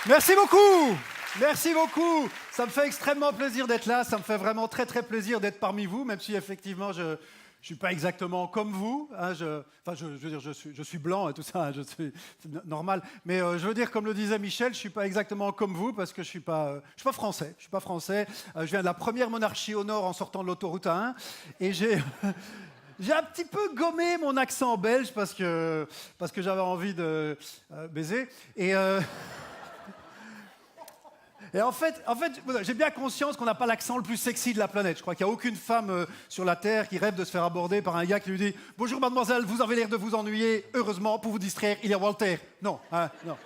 Merci beaucoup. Merci beaucoup. Ça me fait extrêmement plaisir d'être là. Ça me fait vraiment très très plaisir d'être parmi vous, même si effectivement je ne suis pas exactement comme vous. Hein, je veux dire, je suis blanc et tout ça, hein, c'est normal. Mais je veux dire, comme le disait Michel, je ne suis pas exactement comme vous parce que je ne suis pas français. Je suis pas français. Je viens de la première monarchie au nord en sortant de l'autoroute A1 et j'ai... J'ai un petit peu gommé mon accent belge parce que j'avais envie de baiser. Et en fait, j'ai bien conscience qu'on n'a pas l'accent le plus sexy de la planète. Je crois qu'il n'y a aucune femme sur la Terre qui rêve de se faire aborder par un gars qui lui dit « Bonjour mademoiselle, vous avez l'air de vous ennuyer. Heureusement, pour vous distraire, il y a Walter. » Non, hein, non.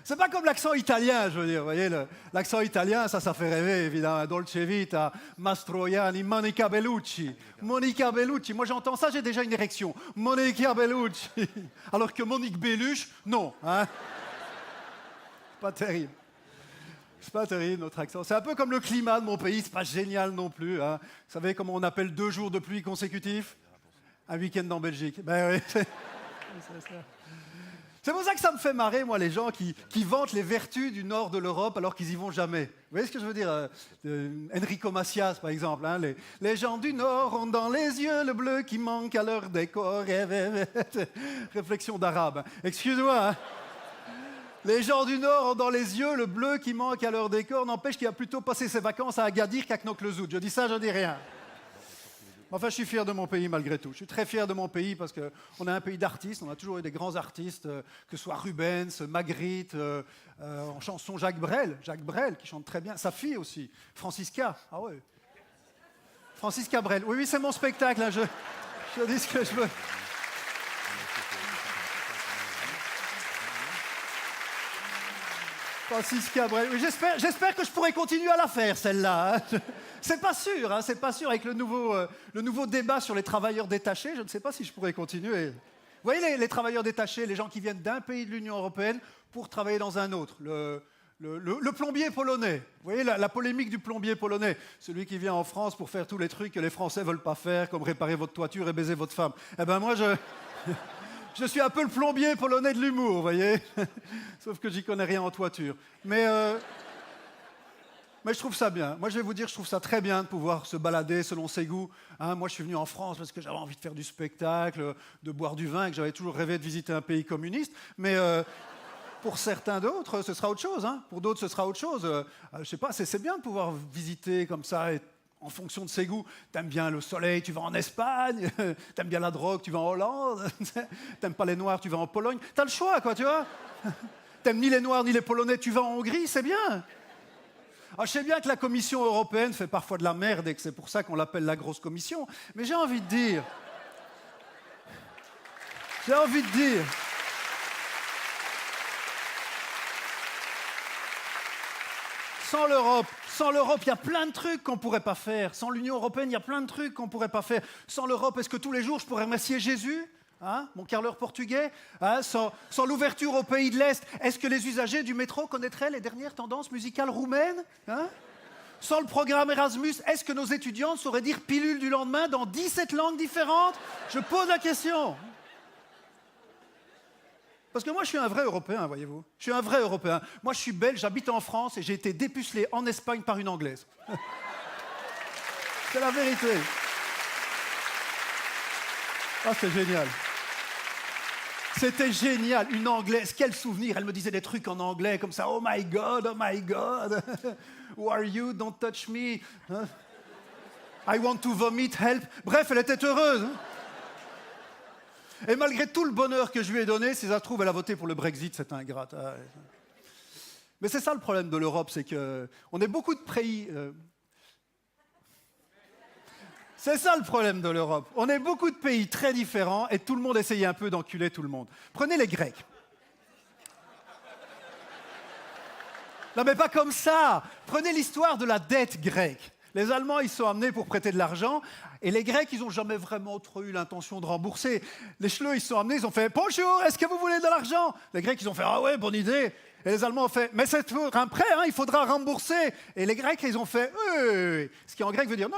C'est pas comme l'accent italien, je veux dire. Vous voyez, l'accent italien, ça fait rêver, évidemment. Dolce Vita, Mastroianni, Monica Bellucci. Monica Bellucci. Moi, j'entends ça, j'ai déjà une érection. Monica Bellucci. Alors que Monique Belluche, non. Hein. Pas terrible. C'est pas terrible, notre accent. C'est un peu comme le climat de mon pays, c'est pas génial non plus. Hein. Vous savez comment on appelle 2 jours de pluie consécutifs? Un week-end en Belgique. Ben oui, c'est ça. C'est pour ça que ça me fait marrer, moi, les gens qui vantent les vertus du nord de l'Europe alors qu'ils y vont jamais. Vous voyez ce que je veux dire? Enrico Macias, par exemple. Hein, les gens du nord ont dans les yeux le bleu qui manque à leur décor. Réflexion d'arabe. Excuse-moi. Hein. Les gens du Nord ont dans les yeux le bleu qui manque à leur décor, n'empêche qu'il a plutôt passé ses vacances à Agadir qu'à Knokke-le-Zout. Je dis ça, je dis rien. Enfin, je suis fier de mon pays malgré tout. Je suis très fier de mon pays parce qu'on est un pays d'artistes. On a toujours eu des grands artistes, que ce soit Rubens, Magritte, en chanson Jacques Brel qui chante très bien. Sa fille aussi, Francisca. Ah ouais. Francisca Brel. Oui, c'est mon spectacle. Hein. Je dis ce que je veux. Francisca Brel. Oui, j'espère que je pourrai continuer à la faire, celle-là. Hein. C'est pas sûr, hein, c'est pas sûr. Avec le nouveau débat sur les travailleurs détachés, je ne sais pas si je pourrais continuer. Vous voyez les travailleurs détachés, les gens qui viennent d'un pays de l'Union européenne pour travailler dans un autre. Le plombier polonais. Vous voyez la polémique du plombier polonais. Celui qui vient en France pour faire tous les trucs que les Français ne veulent pas faire, comme réparer votre toiture et baiser votre femme. Eh ben moi, je suis un peu le plombier polonais de l'humour, vous voyez. Sauf que j'y connais rien en toiture. Mais je trouve ça bien. Moi, je vais vous dire, je trouve ça très bien de pouvoir se balader selon ses goûts. Hein, moi, je suis venu en France parce que j'avais envie de faire du spectacle, de boire du vin, et que j'avais toujours rêvé de visiter un pays communiste. Mais pour certains d'autres, ce sera autre chose. Hein. Pour d'autres, ce sera autre chose. Je sais pas, c'est bien de pouvoir visiter comme ça, en fonction de ses goûts. T'aimes bien le soleil, tu vas en Espagne. T'aimes bien la drogue, tu vas en Hollande. T'aimes pas les Noirs, tu vas en Pologne. T'as le choix, quoi, tu vois. T'aimes ni les Noirs ni les Polonais, tu vas en Hongrie, c'est bien. Alors, je sais bien que la Commission européenne fait parfois de la merde et que c'est pour ça qu'on l'appelle la grosse commission, mais j'ai envie de dire... Sans l'Europe, il y a plein de trucs qu'on ne pourrait pas faire. Sans l'Union européenne, il y a plein de trucs qu'on ne pourrait pas faire. Sans l'Europe, est-ce que tous les jours, je pourrais remercier Jésus, hein, mon carreleur portugais, hein, sans l'ouverture aux pays de l'Est, est-ce que les usagers du métro connaîtraient les dernières tendances musicales roumaines, hein? Sans le programme Erasmus, est-ce que nos étudiants sauraient dire pilule du lendemain dans 17 langues différentes? Je pose la question. Parce que moi, je suis un vrai Européen, voyez-vous. Je suis un vrai Européen. Moi, je suis belge, j'habite en France et j'ai été dépucelé en Espagne par une Anglaise. C'est la vérité. Ah, c'est génial. C'était génial, une Anglaise, quel souvenir. Elle me disait des trucs en anglais comme ça. Oh my God, who are you, don't touch me. Hein? I want to vomit, help. Bref, elle était heureuse. Hein? Et malgré tout le bonheur que je lui ai donné, si ça se trouve, elle a voté pour le Brexit, c'est ingrate. Mais c'est ça le problème de l'Europe, c'est qu'on est beaucoup de pays... C'est ça le problème de l'Europe. On est beaucoup de pays très différents et tout le monde essayait un peu d'enculer tout le monde. Prenez les Grecs. Non mais pas comme ça. Prenez l'histoire de la dette grecque. Les Allemands, ils sont amenés pour prêter de l'argent, et les Grecs, ils n'ont jamais vraiment trop eu l'intention de rembourser. Les Schleux, ils sont amenés, ils ont fait « Bonjour, est-ce que vous voulez de l'argent ?» Les Grecs, ils ont fait « Ah ouais, bonne idée !» Et les Allemands ont fait « Mais c'est pour un prêt, hein, il faudra rembourser !» Et les Grecs, ils ont fait « Oui !» Ce qui en grec veut dire «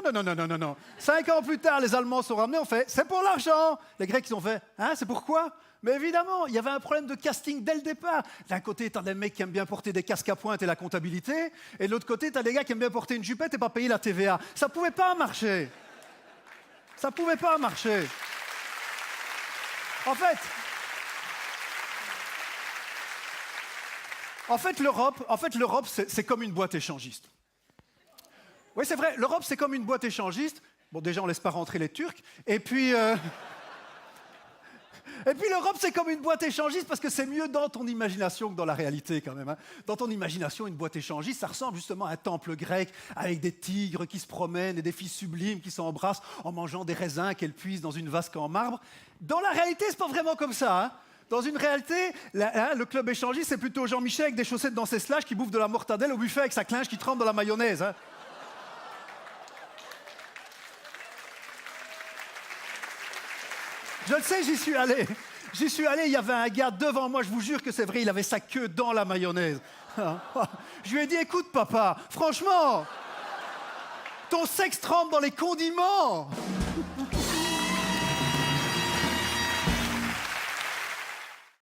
Non. » 5 ans plus tard, les Allemands sont ramenés, ont fait « C'est pour l'argent !» Les Grecs, ils ont fait « Hein, c'est pourquoi ?» Mais évidemment, il y avait un problème de casting dès le départ. D'un côté, t'as des mecs qui aiment bien porter des casques à pointe et la comptabilité, et de l'autre côté, t'as des gars qui aiment bien porter une jupette et pas payer la TVA. Ça pouvait pas marcher. Ça pouvait pas marcher. En fait, l'Europe, c'est comme une boîte échangiste. Oui, c'est vrai, l'Europe, c'est comme une boîte échangiste. Bon, déjà, on laisse pas rentrer les Turcs. Et puis l'Europe, c'est comme une boîte échangiste parce que c'est mieux dans ton imagination que dans la réalité, quand même. Hein. Dans ton imagination, une boîte échangiste, ça ressemble justement à un temple grec avec des tigres qui se promènent et des filles sublimes qui s'embrassent en mangeant des raisins qu'elles puisent dans une vasque en marbre. Dans la réalité, c'est pas vraiment comme ça. Hein. Dans une réalité, le club échangiste, c'est plutôt Jean-Michel avec des chaussettes dans ses slash qui bouffe de la mortadelle au buffet avec sa clinche qui trempe dans la mayonnaise. Hein. Je le sais, j'y suis allé. J'y suis allé, il y avait un gars devant moi, je vous jure que c'est vrai, il avait sa queue dans la mayonnaise. Je lui ai dit, écoute papa, franchement, ton sexe trempe dans les condiments.